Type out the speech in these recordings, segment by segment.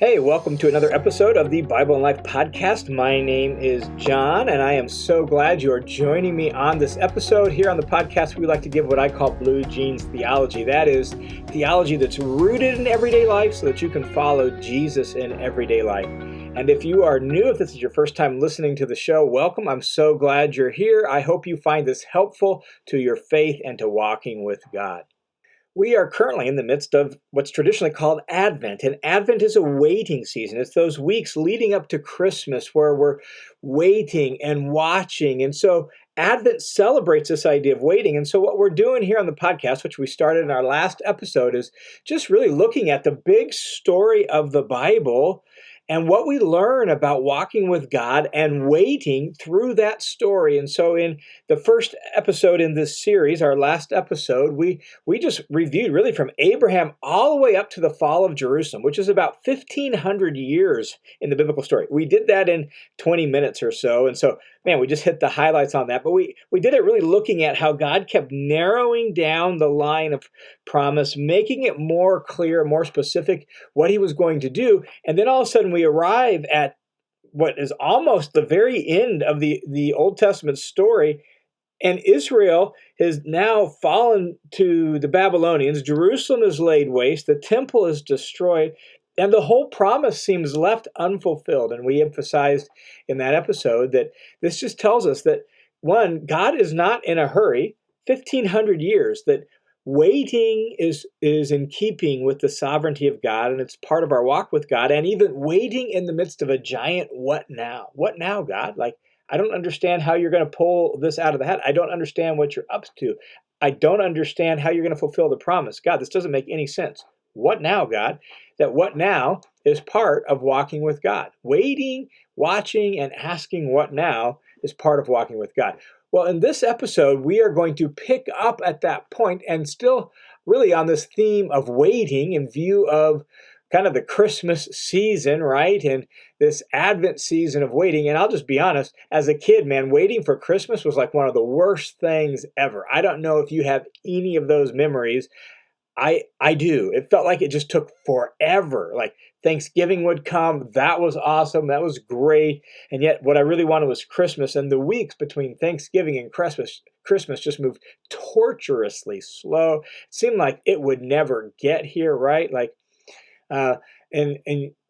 Hey, welcome to another episode of the Bible and Life podcast. My name is John, and I am so glad you are joining me on this episode. Here on the podcast, we like to give what I call blue jeans theology. That is theology that's rooted in everyday life so that you can follow Jesus in everyday life. And if you are new, if this is your first time listening to the show, welcome. I'm so glad you're here. I hope you find this helpful to your faith and to walking with God. We are currently in the midst of what's traditionally called Advent, and Advent is a waiting season. It's those weeks leading up to Christmas where we're waiting and watching. And so Advent celebrates this idea of waiting. And so what we're doing here on the podcast, which we started in our last episode, is just really looking at the big story of the Bible and what we learn about walking with God and waiting through that story. And so in the first episode in this series, our last episode, we just reviewed really from Abraham all the way up to the fall of Jerusalem, which is about 1,500 years in the biblical story. We did that in 20 minutes or so. And so, man, we just hit the highlights on that. But we did it really looking at how God kept narrowing down the line of promise, making it more clear, more specific what he was going to do. And then all of a sudden we arrive at what is almost the very end of the Old Testament story. And Israel has now fallen to the Babylonians. Jerusalem is laid waste. The temple is destroyed. And the whole promise seems left unfulfilled. And we emphasized in that episode that this just tells us that, one, God is not in a hurry. 1,500 years, that waiting is in keeping with the sovereignty of God, and it's part of our walk with God. And even waiting in the midst of a giant what now? What now, God? Like, I don't understand how you're going to pull this out of the hat. I don't understand what you're up to. I don't understand how you're going to fulfill the promise. God, this doesn't make any sense. What now, God? That what now is part of walking with God. Waiting, watching, and asking what now is part of walking with God. Well, in this episode, we are going to pick up at that point and still really on this theme of waiting in view of kind of the Christmas season, right? And this Advent season of waiting. And I'll just be honest, as a kid, man, waiting for Christmas was like one of the worst things ever. I don't know if you have any of those memories. I do. It felt like it just took forever. Like Thanksgiving would come. That was awesome. That was great. And yet what I really wanted was Christmas. And the weeks between Thanksgiving and Christmas just moved torturously slow. It seemed like it would never get here, right? Like, and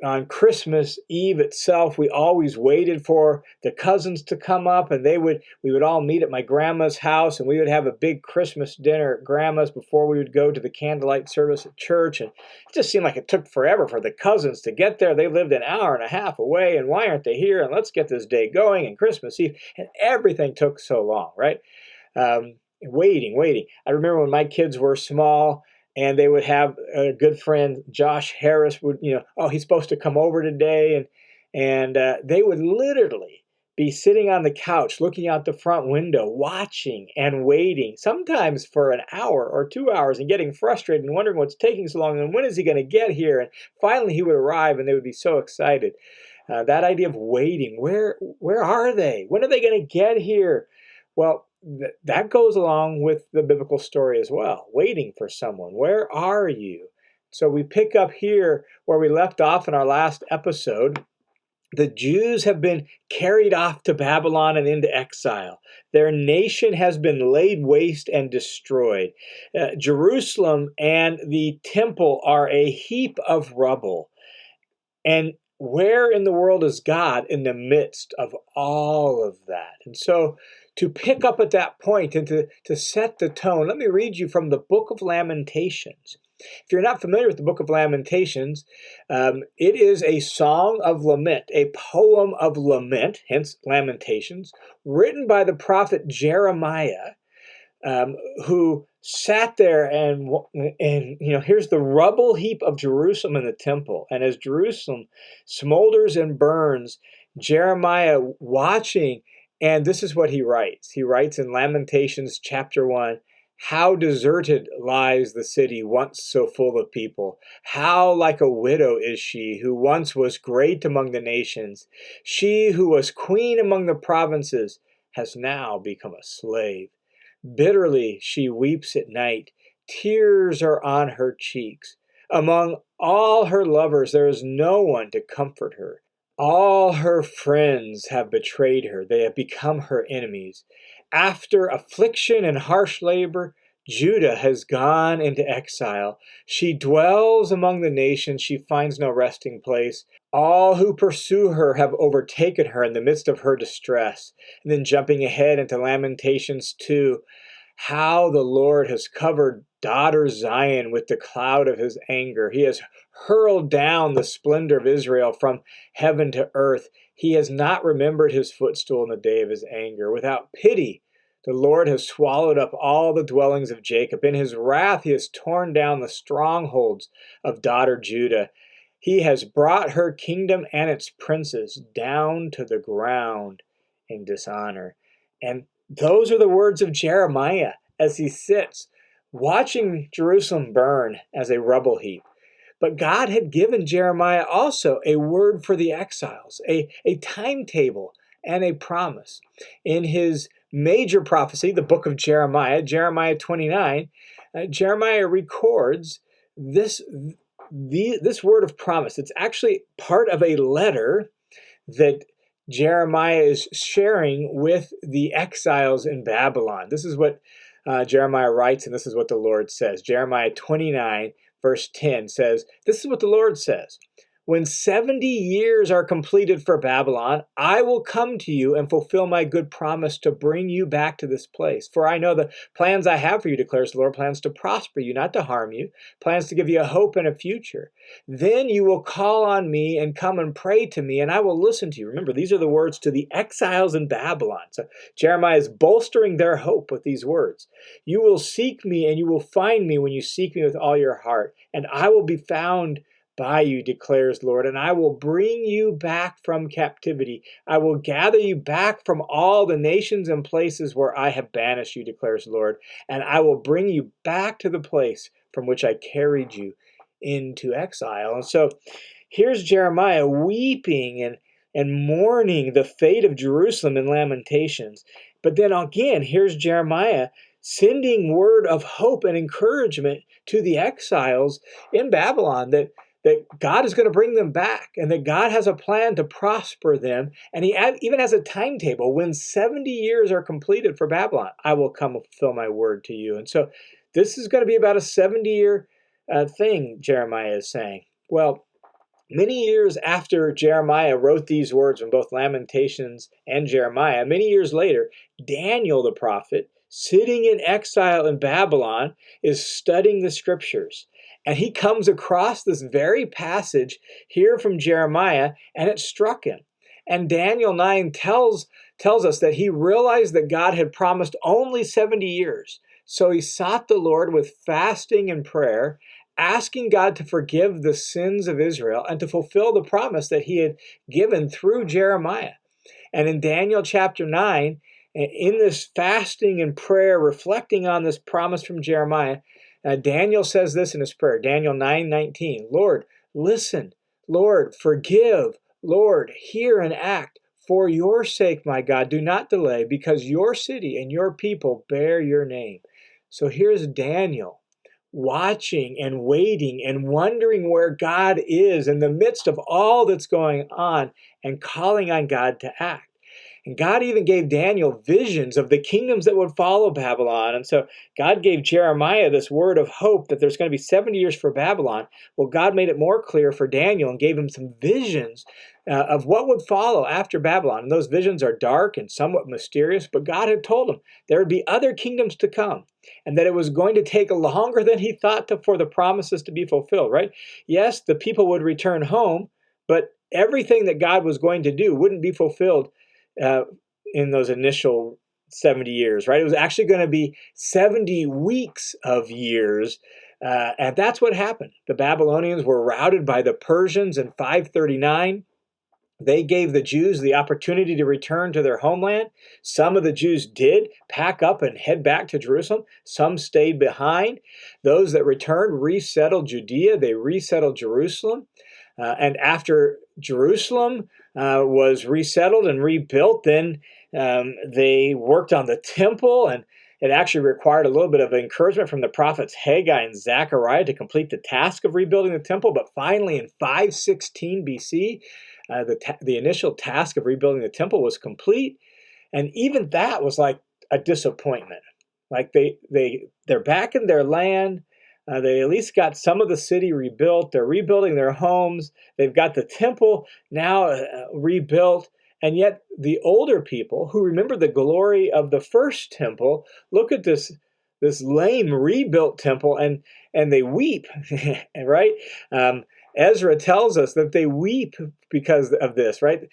on Christmas Eve itself, we always waited for the cousins to come up, and we would all meet at my grandma's house, and we would have a big Christmas dinner at grandma's before we would go to the candlelight service at church. And it just seemed like it took forever for the cousins to get there. They lived an hour and a half away, and why aren't they here? And let's get this day going, and Christmas Eve, and everything took so long, right? Waiting. I remember when my kids were small, and they would have a good friend, Josh Harris, would, oh, he's supposed to come over today. And they would literally be sitting on the couch, looking out the front window, watching and waiting, sometimes for an hour or 2 hours, and getting frustrated and wondering what's taking so long, and when is he going to get here? And finally he would arrive, and they would be so excited. That idea of waiting, where are they? When are they going to get here? Well, that goes along with the biblical story as well, waiting for someone. Where are you? So we pick up here where we left off in our last episode. The Jews have been carried off to Babylon and into exile. Their nation has been laid waste and destroyed. Jerusalem and the temple are a heap of rubble. And where in the world is God in the midst of all of that? And so to pick up at that point and to set the tone, let me read you from the book of Lamentations. If you're not familiar with the book of Lamentations, it is a song of lament, a poem of lament, hence Lamentations, written by the prophet Jeremiah, who sat there and here's the rubble heap of Jerusalem and the temple. And as Jerusalem smolders and burns, Jeremiah watching, and this is what he writes. He writes in Lamentations chapter 1, "How deserted lies the city once so full of people. How like a widow is she who once was great among the nations. She who was queen among the provinces has now become a slave. Bitterly she weeps at night. Tears are on her cheeks. Among all her lovers, there is no one to comfort her. All her friends have betrayed her. They have become her enemies. After affliction and harsh labor, Judah has gone into exile. She dwells among the nations. She finds no resting place. All who pursue her have overtaken her in the midst of her distress. And then jumping ahead into Lamentations 2, how the Lord has covered daughter Zion with the cloud of his anger. He has hurled down the splendor of Israel from heaven to earth. He has not remembered his footstool in the day of his anger. Without pity, the Lord has swallowed up all the dwellings of Jacob. In his wrath, he has torn down the strongholds of daughter Judah. He has brought her kingdom and its princes down to the ground in dishonor. And those are the words of Jeremiah as he sits watching Jerusalem burn as a rubble heap. But God had given Jeremiah also a word for the exiles, a timetable and a promise. In his major prophecy, the book of Jeremiah, Jeremiah 29, Jeremiah records this word of promise. It's actually part of a letter that Jeremiah is sharing with the exiles in Babylon. This is what Jeremiah writes, and this is what the Lord says. Jeremiah 29, verse 10 says, this is what the Lord says. When 70 years are completed for Babylon, I will come to you and fulfill my good promise to bring you back to this place. For I know the plans I have for you, declares the Lord, plans to prosper you, not to harm you, plans to give you a hope and a future. Then you will call on me and come and pray to me, and I will listen to you. Remember, these are the words to the exiles in Babylon. So Jeremiah is bolstering their hope with these words. You will seek me and you will find me when you seek me with all your heart, and I will be found by you, declares the Lord, and I will bring you back from captivity. I will gather you back from all the nations and places where I have banished you, declares the Lord, and I will bring you back to the place from which I carried you into exile. And so here's Jeremiah weeping and mourning the fate of Jerusalem in Lamentations. But then again, here's Jeremiah sending word of hope and encouragement to the exiles in Babylon that God is going to bring them back and that God has a plan to prosper them. And he even has a timetable. When 70 years are completed for Babylon, I will come and fulfill my word to you. And so this is going to be about a 70-year thing, Jeremiah is saying. Well, many years after Jeremiah wrote these words in both Lamentations and Jeremiah, many years later, Daniel the prophet, sitting in exile in Babylon, is studying the scriptures. And he comes across this very passage here from Jeremiah, and it struck him. And Daniel 9 tells us that he realized that God had promised only 70 years. So he sought the Lord with fasting and prayer, asking God to forgive the sins of Israel and to fulfill the promise that he had given through Jeremiah. And in Daniel chapter 9, in this fasting and prayer, reflecting on this promise from Jeremiah, Daniel says this in his prayer, Daniel 9:19, Lord, listen, Lord, forgive, Lord, hear and act. For your sake, my God, do not delay, because your city and your people bear your name. So here's Daniel watching and waiting and wondering where God is in the midst of all that's going on and calling on God to act. And God even gave Daniel visions of the kingdoms that would follow Babylon. And so God gave Jeremiah this word of hope that there's going to be 70 years for Babylon. Well, God made it more clear for Daniel and gave him some visions of what would follow after Babylon. And those visions are dark and somewhat mysterious, but God had told him there would be other kingdoms to come and that it was going to take longer than he thought for the promises to be fulfilled, right? Yes, the people would return home, but everything that God was going to do wouldn't be fulfilled in those initial 70 years, right? It was actually going to be 70 weeks of years. And that's what happened. The Babylonians were routed by the Persians in 539. They gave the Jews the opportunity to return to their homeland. Some of the Jews did pack up and head back to Jerusalem. Some stayed behind. Those that returned resettled Judea. They resettled Jerusalem. And after Jerusalem was resettled and rebuilt, then they worked on the temple It actually required a little bit of encouragement from the prophets Haggai and Zechariah to complete the task of rebuilding the temple. But finally, in 516 BC, the initial task of rebuilding the temple was complete. And even that was like a disappointment. Like they're back in their land. They at least got some of the city rebuilt. They're rebuilding their homes. They've got the temple now rebuilt. And yet the older people who remember the glory of the first temple look at this lame rebuilt temple and they weep, right? Ezra tells us that they weep because of this, right?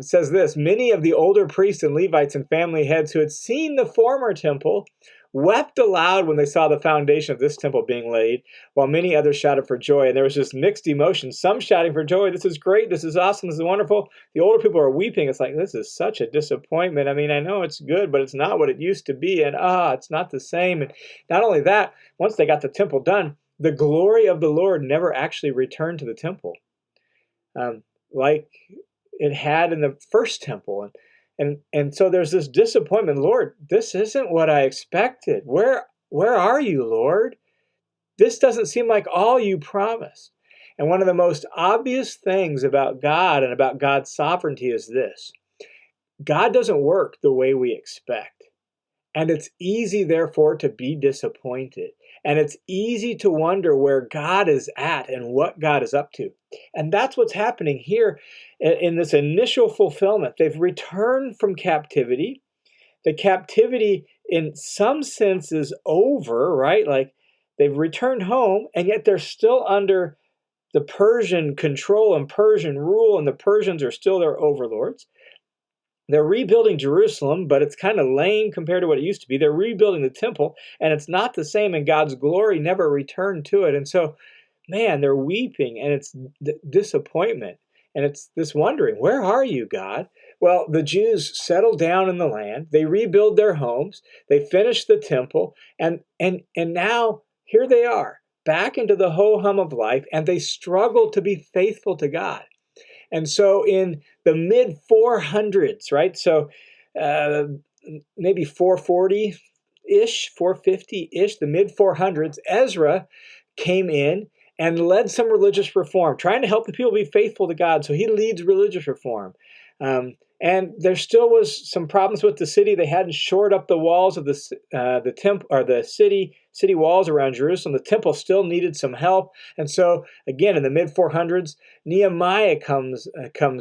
Says this, many of the older priests and Levites and family heads who had seen the former temple wept aloud when they saw the foundation of this temple being laid, while many others shouted for joy. And there was just mixed emotions, some shouting for joy, this is great, this is awesome, this is wonderful. The older people are weeping. It's like, this is such a disappointment. I mean, I know it's good, but it's not what it used to be, and it's not the same. And not only that, once they got the temple done, the glory of the Lord never actually returned to the temple, like it had in the first temple. And so there's this disappointment. Lord, this isn't what I expected. Where are you, Lord? This doesn't seem like all you promised. And one of the most obvious things about God and about God's sovereignty is this. God doesn't work the way we expect. And it's easy, therefore, to be disappointed. And it's easy to wonder where God is at and what God is up to. And that's what's happening here in this initial fulfillment. They've returned from captivity. The captivity, in some sense, is over, right? Like they've returned home, and yet they're still under the Persian control and Persian rule, and the Persians are still their overlords. They're rebuilding Jerusalem, but it's kind of lame compared to what it used to be. They're rebuilding the temple, and it's not the same, and God's glory never returned to it. And so, man, they're weeping, and it's disappointment. And it's this wondering, where are you, God? Well, the Jews settle down in the land. They rebuild their homes. They finish the temple. And now here they are, back into the ho-hum of life, and they struggle to be faithful to God. And so in the mid-400s, right? So maybe 440-ish, 450-ish, the mid-400s, Ezra came in and led some religious reform, trying to help the people be faithful to God. So he leads religious reform. And there still was some problems with the city. They hadn't shored up the walls of the temple or the city walls around Jerusalem. The temple still needed some help. And so again, in the mid 400s, Nehemiah comes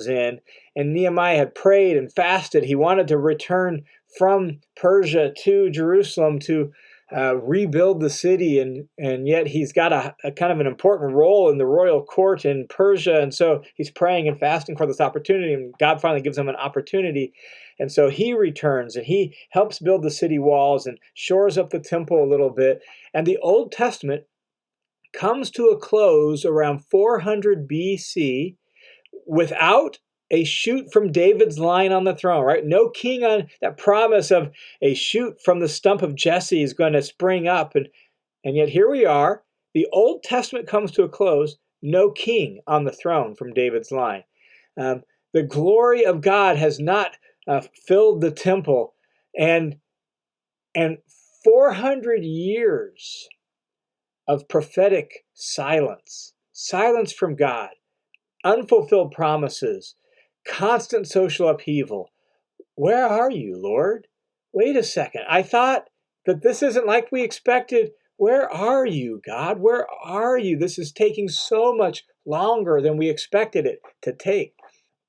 in, and Nehemiah had prayed and fasted. He wanted to return from Persia to Jerusalem to rebuild the city, and yet he's got a kind of an important role in the royal court in Persia, and so he's praying and fasting for this opportunity, and God finally gives him an opportunity, and so he returns and he helps build the city walls and shores up the temple a little bit, and the Old Testament comes to a close around 400 BC without a shoot from David's line on the throne, right? No king on that promise of a shoot from the stump of Jesse is going to spring up. And yet here we are. The Old Testament comes to a close. No king on the throne from David's line. The glory of God has not filled the temple. And 400 years of prophetic silence from God, unfulfilled promises, constant social upheaval. Where are you, Lord? Wait a second. I thought that this isn't like we expected. Where are you, God? Where are you? This is taking so much longer than we expected it to take.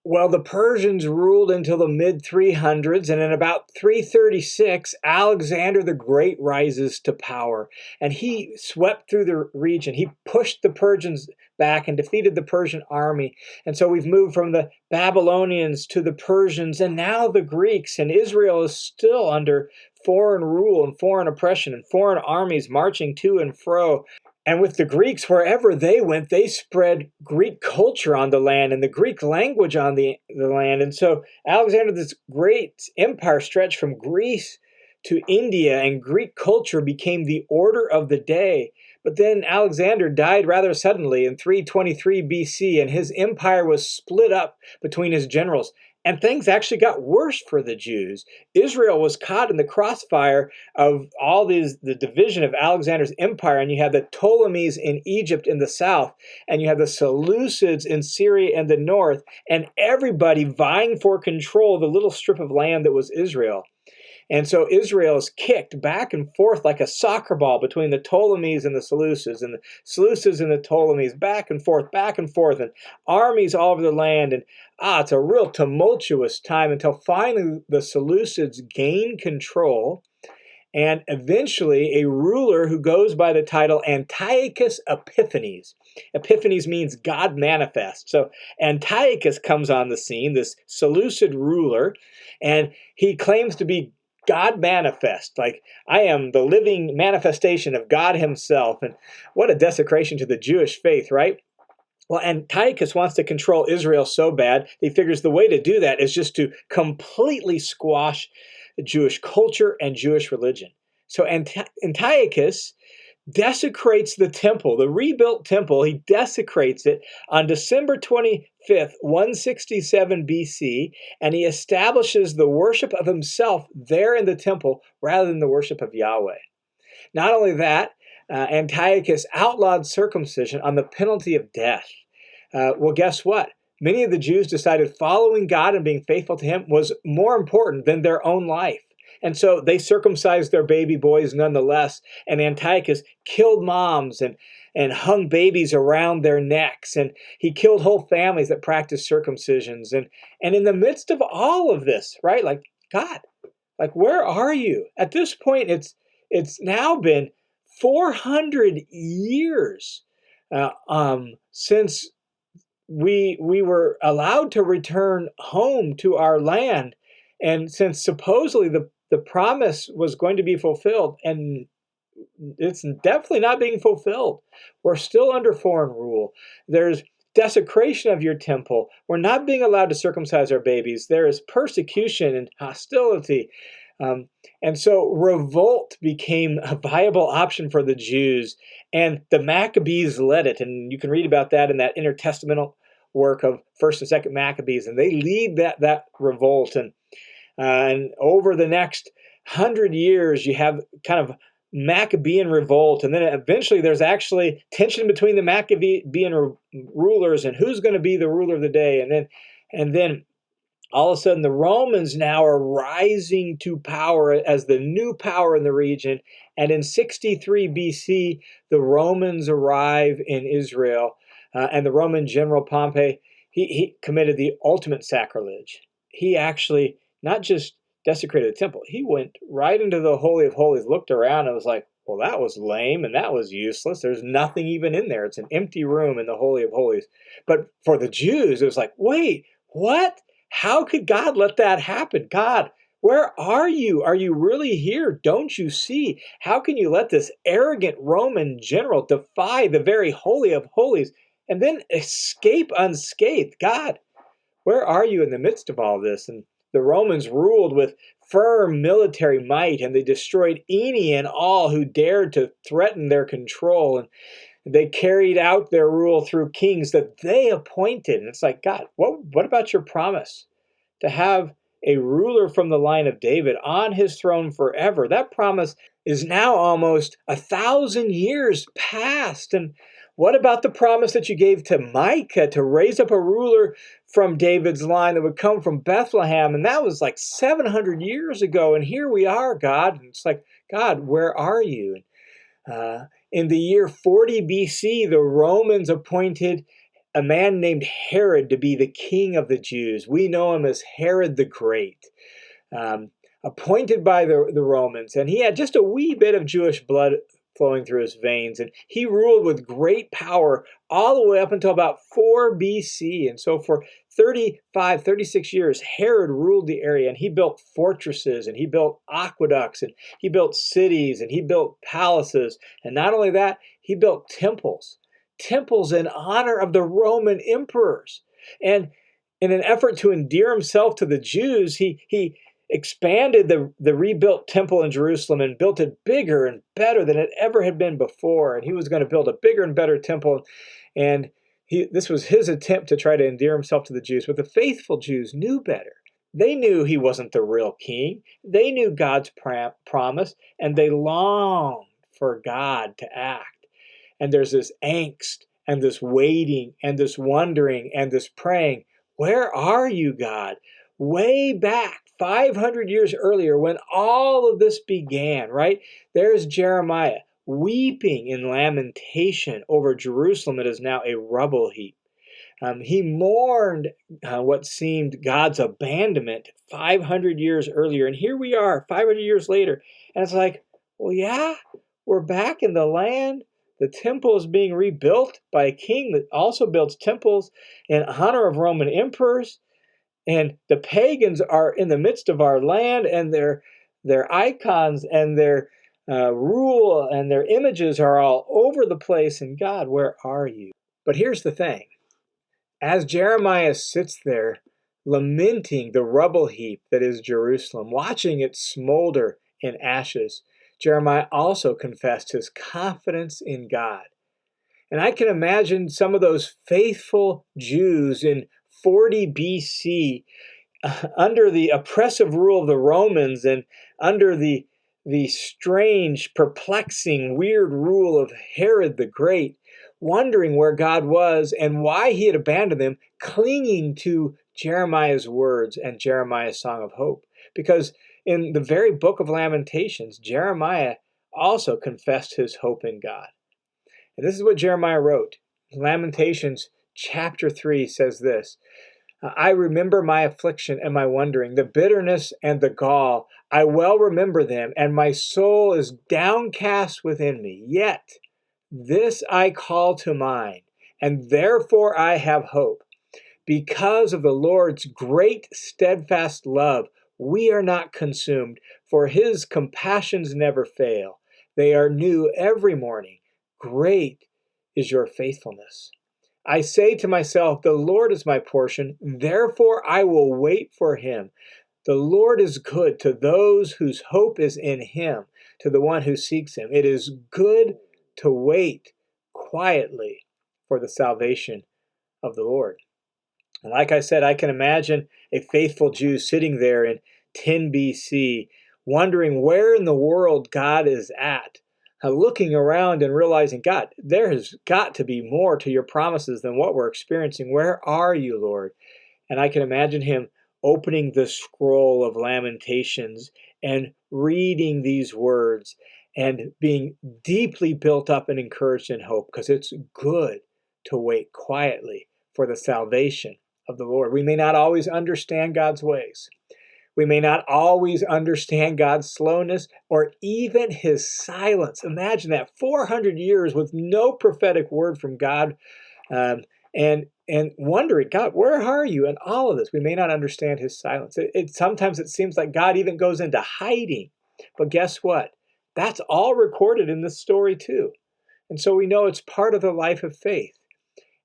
Well, the Persians ruled until the mid-300s, and in about 336, Alexander the Great rises to power, and he swept through the region. He pushed the Persians back and defeated the Persian army. And so we've moved from the Babylonians to the Persians, and now the Greeks, and Israel is still under foreign rule and foreign oppression and foreign armies marching to and fro. And with the Greeks, wherever they went, they spread Greek culture on the land and the Greek language on the land. And so Alexander, this great empire stretched from Greece to India, and Greek culture became the order of the day. But then Alexander died rather suddenly in 323 BC, and his empire was split up between his generals. And things actually got worse for the Jews. Israel was caught in the crossfire of the division of Alexander's empire, and you had the Ptolemies in Egypt in the south, and you had the Seleucids in Syria in the north, and everybody vying for control of the little strip of land that was Israel. And so Israel is kicked back and forth like a soccer ball between the Ptolemies and the Seleucids, and the Seleucids and the Ptolemies, back and forth, and armies all over the land. And it's a real tumultuous time until finally the Seleucids gain control. And eventually, a ruler who goes by the title Antiochus Epiphanes. Epiphanes means God manifest. So Antiochus comes on the scene, this Seleucid ruler, and he claims to be God manifest, like I am the living manifestation of God himself. And what a desecration to the Jewish faith, right? Well, Antiochus wants to control Israel so bad, he figures the way to do that is just to completely squash Jewish culture and Jewish religion. So Antiochus desecrates the temple, the rebuilt temple. He desecrates it on December 25th, 167 BC, and he establishes the worship of himself there in the temple rather than the worship of Yahweh. Not only that, Antiochus outlawed circumcision on the penalty of death. Well, guess what? Many of the Jews decided following God and being faithful to him was more important than their own life. And so they circumcised their baby boys nonetheless. And Antiochus killed moms and hung babies around their necks. And he killed whole families that practiced circumcisions. And in the midst of all of this, right? Like, God, like, where are you? At this point, it's now been 400 years since we were allowed to return home to our land. And since supposedly the promise was going to be fulfilled, and it's definitely not being fulfilled. We're still under foreign rule. There's desecration of your temple. We're not being allowed to circumcise our babies. There is persecution and hostility. And so revolt became a viable option for the Jews, and the Maccabees led it. And you can read about that in that intertestamental work of 1st and 2nd Maccabees, and they lead that revolt. And over the next 100 years, you have kind of Maccabean revolt, and then eventually there's actually tension between the Maccabean rulers and who's going to be the ruler of the day. And then all of a sudden the Romans now are rising to power as the new power in the region. And in 63 BC, the Romans arrive in Israel, and the Roman general Pompey, he committed the ultimate sacrilege. He actually not just desecrated the temple, he went right into the Holy of Holies, looked around and was like, well, that was lame and that was useless. There's nothing even in there. It's an empty room in the Holy of Holies. But for the Jews, it was like, wait, what? How could God let that happen? God, where are you? Are you really here? Don't you see? How can you let this arrogant Roman general defy the very Holy of Holies and then escape unscathed? God, where are you in the midst of all this? And the Romans ruled with firm military might, and they destroyed any and all who dared to threaten their control. And they carried out their rule through kings that they appointed. And it's like, God, what about your promise to have a ruler from the line of David on his throne forever? That promise is now almost 1,000 years past. And what about the promise that you gave to Micah to raise up a ruler from David's line that would come from Bethlehem? And that was like 700 years ago. And here we are, God. And it's like, God, where are you? In the year 40 BC, the Romans appointed a man named Herod to be the king of the Jews. We know him as Herod the Great, appointed by the Romans. And he had just a wee bit of Jewish blood flowing through his veins. And he ruled with great power all the way up until about 4 BC. And so for 36 years, Herod ruled the area, and he built fortresses, and he built aqueducts, and he built cities, and he built palaces. And not only that, he built temples in honor of the Roman emperors. And in an effort to endear himself to the Jews, he expanded the rebuilt temple in Jerusalem and built it bigger and better than it ever had been before. And he was going to build a bigger and better temple. And this was his attempt to try to endear himself to the Jews. But the faithful Jews knew better. They knew he wasn't the real king. They knew God's promise, and they longed for God to act. And there's this angst and this waiting and this wondering and this praying. Where are you, God? Way back 500 years earlier when all of this began, right? There's Jeremiah weeping in lamentation over Jerusalem that is now a rubble heap. He mourned what seemed God's abandonment 500 years earlier. And here we are 500 years later. And it's like, well, yeah, we're back in the land. The temple is being rebuilt by a king that also builds temples in honor of Roman emperors. And the pagans are in the midst of our land, and their icons and their rule and their images are all over the place. And God, where are you? But here's the thing. As Jeremiah sits there lamenting the rubble heap that is Jerusalem, watching it smolder in ashes, Jeremiah also confessed his confidence in God. And I can imagine some of those faithful Jews in 40 BC under the oppressive rule of the Romans and under the strange, perplexing, weird rule of Herod the Great, wondering where God was and why he had abandoned them, clinging to Jeremiah's words and Jeremiah's song of hope. Because in the very book of Lamentations, Jeremiah also confessed his hope in God. And this is what Jeremiah wrote. Lamentations chapter 3 says this, I remember my affliction and my wandering, the bitterness and the gall. I well remember them, and my soul is downcast within me. Yet this I call to mind, and therefore I have hope. Because of the Lord's great steadfast love, we are not consumed, for his compassions never fail. They are new every morning. Great is your faithfulness. I say to myself, the Lord is my portion, therefore I will wait for him. The Lord is good to those whose hope is in him, to the one who seeks him. It is good to wait quietly for the salvation of the Lord. And like I said, I can imagine a faithful Jew sitting there in 10 BC, wondering where in the world God is at. Looking around and realizing, God, there has got to be more to your promises than what we're experiencing. Where are you, Lord? And I can imagine him opening the scroll of Lamentations and reading these words and being deeply built up and encouraged in hope, because it's good to wait quietly for the salvation of the Lord. We may not always understand God's ways. We may not always understand God's slowness or even his silence. Imagine that, 400 years with no prophetic word from God, and wondering, God, where are you in all of this? We may not understand his silence. Sometimes it seems like God even goes into hiding. But guess what? That's all recorded in this story too. And so we know it's part of the life of faith.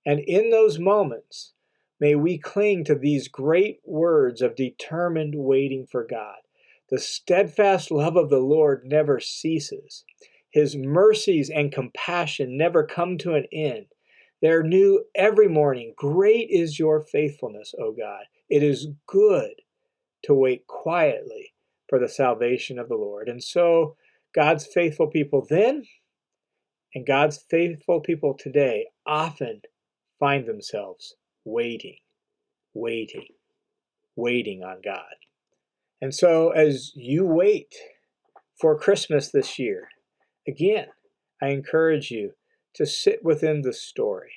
And in those moments, may we cling to these great words of determined waiting for God. The steadfast love of the Lord never ceases. His mercies and compassion never come to an end. They're new every morning. Great is your faithfulness, O God. It is good to wait quietly for the salvation of the Lord. And so God's faithful people then and God's faithful people today often find themselves waiting on God. And so as you wait for Christmas this year, again, I encourage you to sit within the story.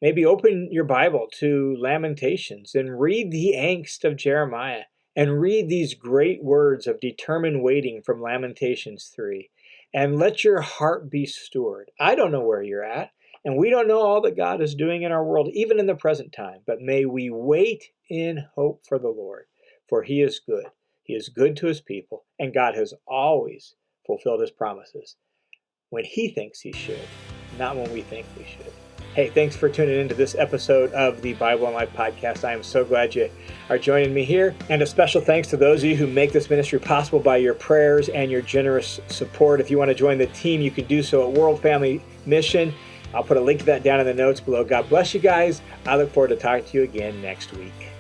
Maybe open your Bible to Lamentations and read the angst of Jeremiah and read these great words of determined waiting from Lamentations 3. And let your heart be stirred. I don't know where you're at, and we don't know all that God is doing in our world, even in the present time. But may we wait in hope for the Lord, for he is good. He is good to his people, and God has always fulfilled his promises when he thinks he should, not when we think we should. Hey, thanks for tuning into this episode of the Bible and Life podcast. I am so glad you are joining me here. And a special thanks to those of you who make this ministry possible by your prayers and your generous support. If you want to join the team, you can do so at World Family Mission. I'll put a link to that down in the notes below. God bless you guys. I look forward to talking to you again next week.